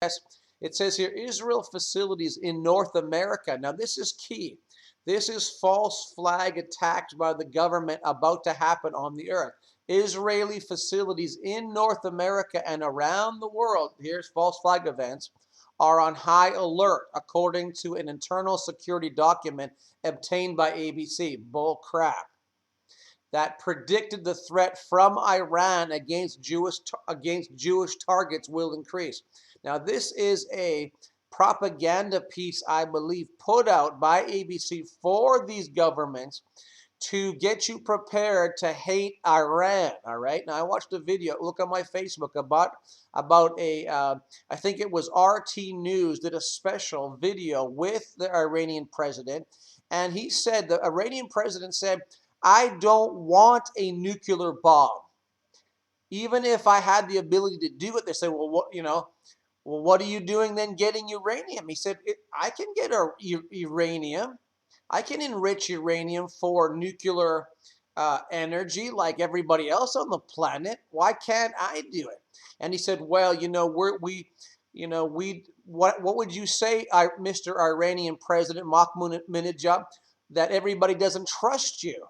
Yes, it says here, Israel facilities in North America. Now, this is key. This is false flag attacks by the government about to happen on the earth. Israeli facilities in North America and around the world, here's false flag events, are on high alert, according to an internal security document obtained by ABC. Bull crap. That predicted the threat from Iran against Jewish targets will increase. Now, this is a propaganda piece, I believe, put out by ABC for these governments to get you prepared to hate Iran. All right. Now, I watched a video. Look on my Facebook about a. I think it was RT News did a special video with the Iranian president, and he said the Iranian president said, "I don't want a nuclear bomb. Even if I had the ability to do it," they say, "Well, what are you doing then getting uranium?" He said, "I can get uranium. I can enrich uranium for nuclear energy like everybody else on the planet. Why can't I do it?" And he said, "Well, what would you say, Mr. Iranian President Mahmoudinejad, that everybody doesn't trust you?"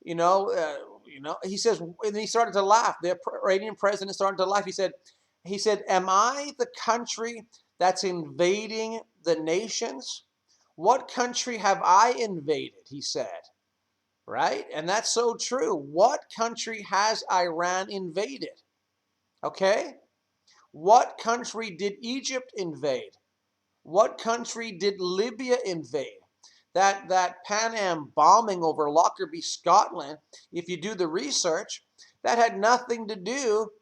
He says, and he started to laugh. The Iranian president started to laugh. He said, "Am I the country that's invading the nations? What country have I invaded?" He said, right? And that's so true. What country has Iran invaded? Okay? What country did Egypt invade? What country did Libya invade? That Pan Am bombing over Lockerbie, Scotland, if you do the research, that had nothing to do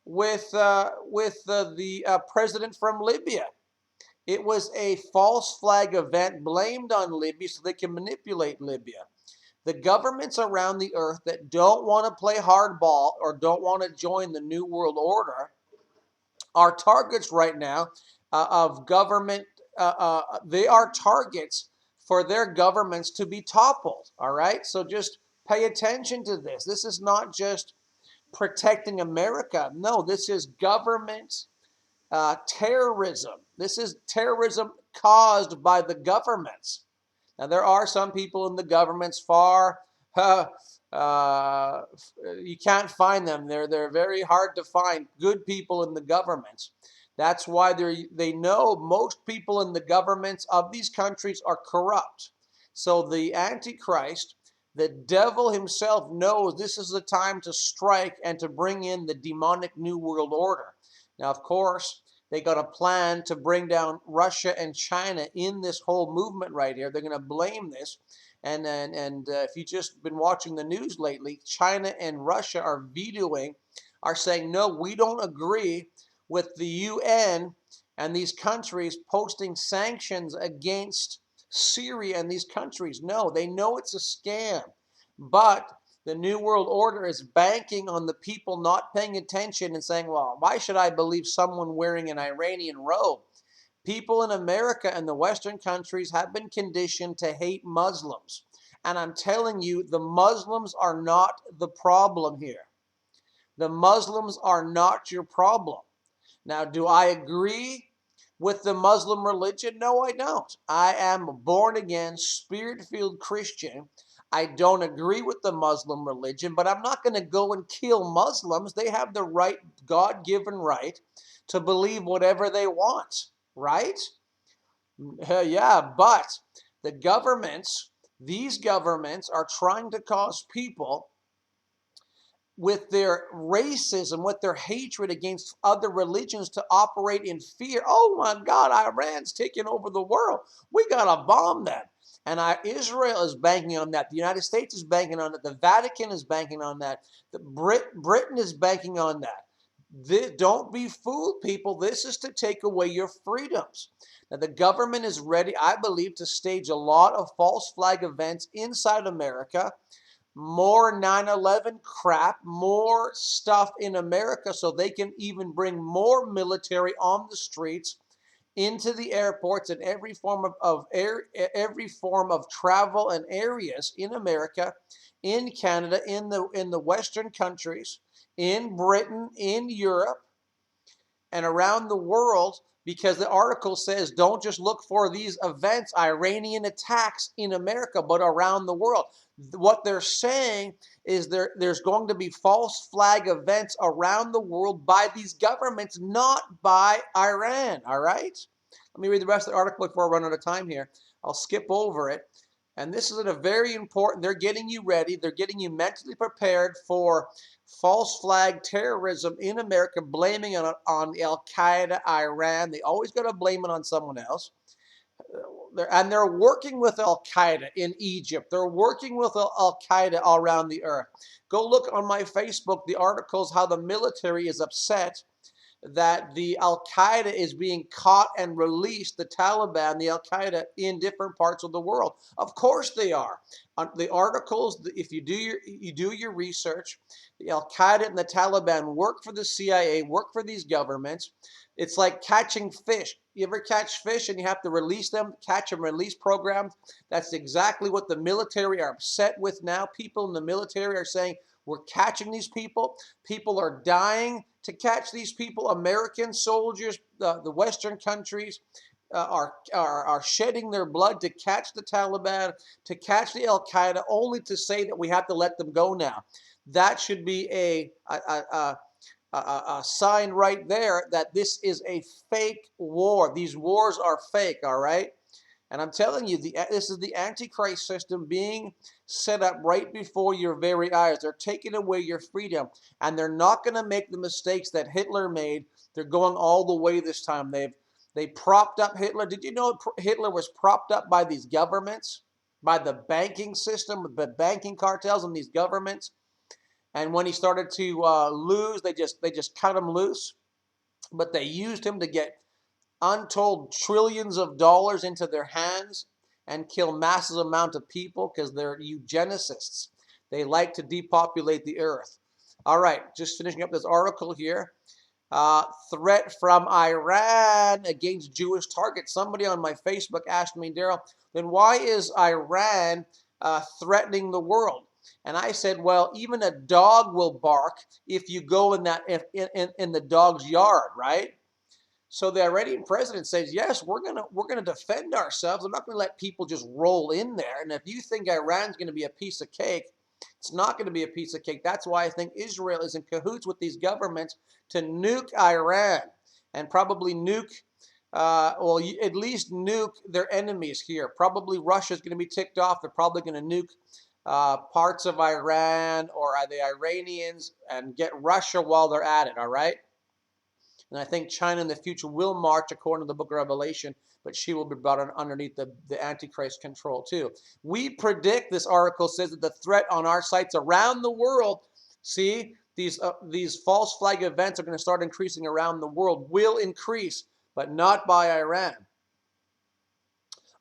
with the president from Libya. It was a false flag event blamed on Libya so they can manipulate Libya. The governments around the earth that don't want to play hardball or don't want to join the New World Order are targets right now of government. They are targets for their governments to be toppled. All right, so just pay attention to this. This is not just protecting America. No, this is government terrorism. This is terrorism caused by the governments. Now, there are some people in the governments you can't find them. They're very hard to find. Good people in the governments. That's why they know most people in the governments of these countries are corrupt. So the Antichrist, the devil himself, knows this is the time to strike and to bring in the demonic New World Order. Now, of course, they got a plan to bring down Russia and China in this whole movement right here. They're going to blame this. And if you've just been watching the news lately, China and Russia are saying, no, we don't agree with the UN and these countries posting sanctions against Syria and these countries. No, they know it's a scam. But the New World Order is banking on the people not paying attention and saying, well, why should I believe someone wearing an Iranian robe? People in America and the Western countries have been conditioned to hate Muslims. And I'm telling you, the Muslims are not the problem here. The Muslims are not your problem. Now, do I agree with the Muslim religion? No, I don't. I am a born again, spirit filled Christian. I don't agree with the Muslim religion, but I'm not going to go and kill Muslims. They have the right, God given right, to believe whatever they want, right? Yeah, but the governments, these governments are trying to cause people with their racism, with their hatred against other religions to operate in fear. Oh my God, Iran's taking over the world. We got to bomb them. And Israel is banking on that. The United States is banking on it. The Vatican is banking on that. Britain is banking on that. Don't be fooled, people. This is to take away your freedoms. Now, the government is ready, I believe, to stage a lot of false flag events inside America. More 9/11 crap, more stuff in America so they can even bring more military on the streets, into the airports, and every form of travel and areas in America, in Canada, in the Western countries, in Britain, in Europe, and around the world. because the article says don't just look for these events, Iranian attacks in America, but around the world. What they're saying is there's going to be false flag events around the world by these governments, not by Iran, all right? Let me read the rest of the article before I run out of time here. I'll skip over it. And this is a very important, they're getting you ready, they're getting you mentally prepared for false flag terrorism in America, blaming it on Al-Qaeda, Iran. They always got to blame it on someone else. And they're working with Al-Qaeda in Egypt. They're working with Al-Qaeda all around the earth. Go look on my Facebook, the articles, how the military is upset that the Al-Qaeda is being caught and released, the Taliban, the Al-Qaeda, in different parts of the world. Of course they are. The articles, if you do your research, the Al-Qaeda and the Taliban work for the CIA, work for these governments. It's like catching fish. You ever catch fish and you have to release them, catch and release programs? That's exactly what the military are upset with now. People in the military are saying, we're catching these people. People are dying to catch these people. American soldiers, the Western countries are shedding their blood to catch the Taliban, to catch the Al-Qaeda, only to say that we have to let them go now. That should be a sign right there that this is a fake war. These wars are fake, all right? And I'm telling you, this is the Antichrist system being set up right before your very eyes. They're taking away your freedom, and they're not going to make the mistakes that Hitler made. They're going all the way this time. They propped up Hitler. Did you know Hitler was propped up by these governments, by the banking system, the banking cartels and these governments? And when he started to lose, they just cut him loose. But they used him to get untold trillions of dollars into their hands and kill massive amount of people because they're eugenicists. They like to depopulate the earth. All right, just finishing up this article here. Threat from Iran against Jewish targets. Somebody on my Facebook asked me, Daryl, then why is Iran threatening the world? And I said, well, even a dog will bark if you go in the dog's yard, right? So the Iranian president says, yes, we're gonna defend ourselves. I'm not gonna let people just roll in there. And if you think Iran's gonna be a piece of cake, it's not gonna be a piece of cake. That's why I think Israel is in cahoots with these governments to nuke Iran and probably nuke, well, at least nuke their enemies here. Probably Russia's gonna be ticked off. They're probably gonna nuke parts of Iran or the Iranians and get Russia while they're at it, all right? And I think China in the future will march according to the book of Revelation, but she will be brought underneath the Antichrist control too. We predict, this article says, that the threat on our sites around the world, see, these false flag events are going to start increasing around the world, will increase, but not by Iran.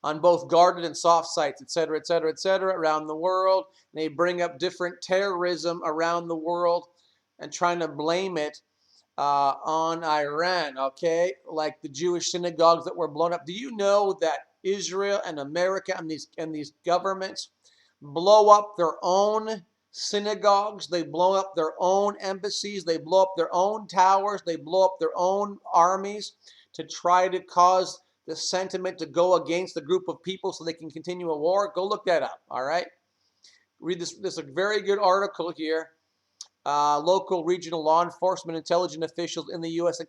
On both guarded and soft sites, etc., etc., etc., around the world. And they bring up different terrorism around the world and trying to blame it on Iran, okay? Like the Jewish synagogues that were blown up. Do you know that Israel and America and these governments blow up their own synagogues? They blow up their own embassies. They blow up their own towers. They blow up their own armies to try to cause the sentiment to go against a group of people so they can continue a war. Go look that up, all right? Read this. This is a very good article here. Local regional law enforcement intelligence officials in the U.S. and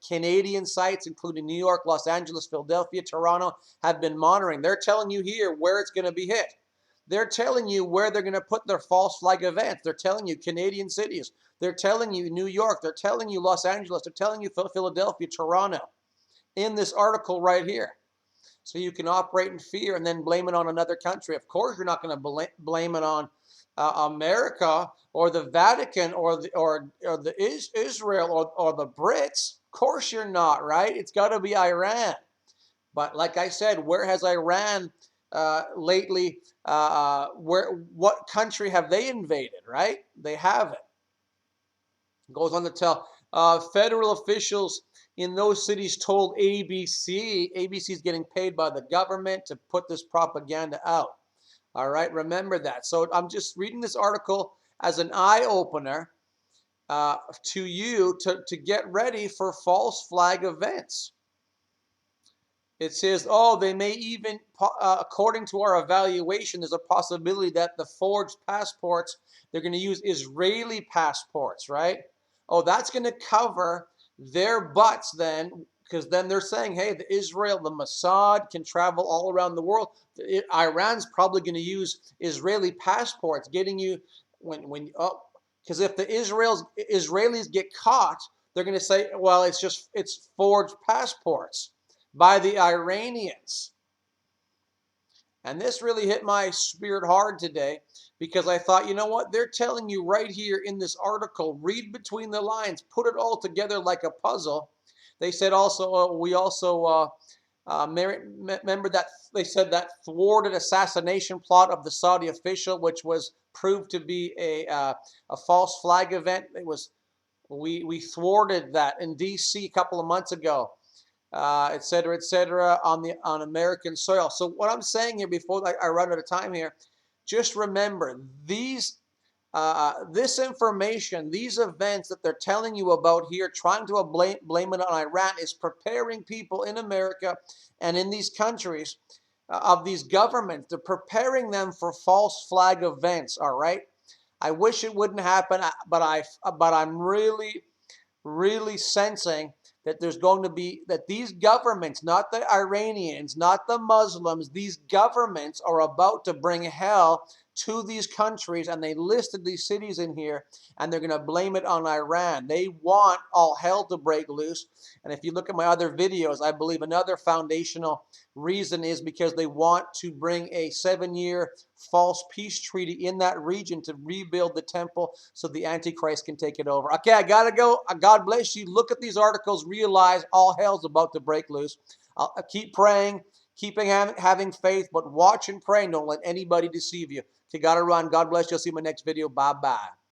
Canadian sites, including New York, Los Angeles, Philadelphia, Toronto, have been monitoring. They're telling you here where it's going to be hit. They're telling you where they're going to put their false flag events. They're telling you Canadian cities. They're telling you New York. They're telling you Los Angeles. They're telling you Philadelphia, Toronto in this article right here. So you can operate in fear and then blame it on another country. Of course, you're not going to blame it on America or the Vatican or Israel or the Brits. Of course you're not, right? It's got to be Iran. But like I said, where has Iran lately? What country have they invaded? Right? They haven't. Goes on to tell federal officials in those cities told ABC is getting paid by the government to put this propaganda out. All right, remember that. So I'm just reading this article as an eye-opener to you to get ready for false flag events. It says, oh, they may even, according to our evaluation, there's a possibility that the forged passports, they're going to use Israeli passports, right? Oh, that's going to cover their butts then, because then they're saying, hey, the Mossad can travel all around the world. Iran's probably going to use Israeli passports, getting you because if the Israelis get caught, they're going to say, well, it's forged passports by the Iranians. And this really hit my spirit hard today because I thought, you know what? They're telling you right here in this article, read between the lines, put it all together like a puzzle. They said also, we also remember that they said that thwarted assassination plot of the Saudi official, which was proved to be a false flag event. We thwarted that in D.C. a couple of months ago. Et cetera, on American soil. So what I'm saying here, before I run out of time here, just remember this information, these events that they're telling you about here, trying to blame it on Iran, is preparing people in America and in these countries of these governments. They're preparing them for false flag events. All right. I wish it wouldn't happen, but I'm really sensing that there's going to be, that these governments, not the Iranians, not the Muslims, these governments are about to bring hell to these countries, and they listed these cities in here, and they're going to blame it on Iran. They want all hell to break loose. And if you look at my other videos, I believe another foundational reason is because they want to bring a 7-year false peace treaty in that region to rebuild the temple so the Antichrist can take it over. Okay, I gotta go. God bless you. Look at these articles. Realize all hell's about to break loose. I'll keep praying, keeping having faith, but watch and pray. Don't let anybody deceive you. Okay, gotta run. God bless you. I'll see you in my next video. Bye-bye.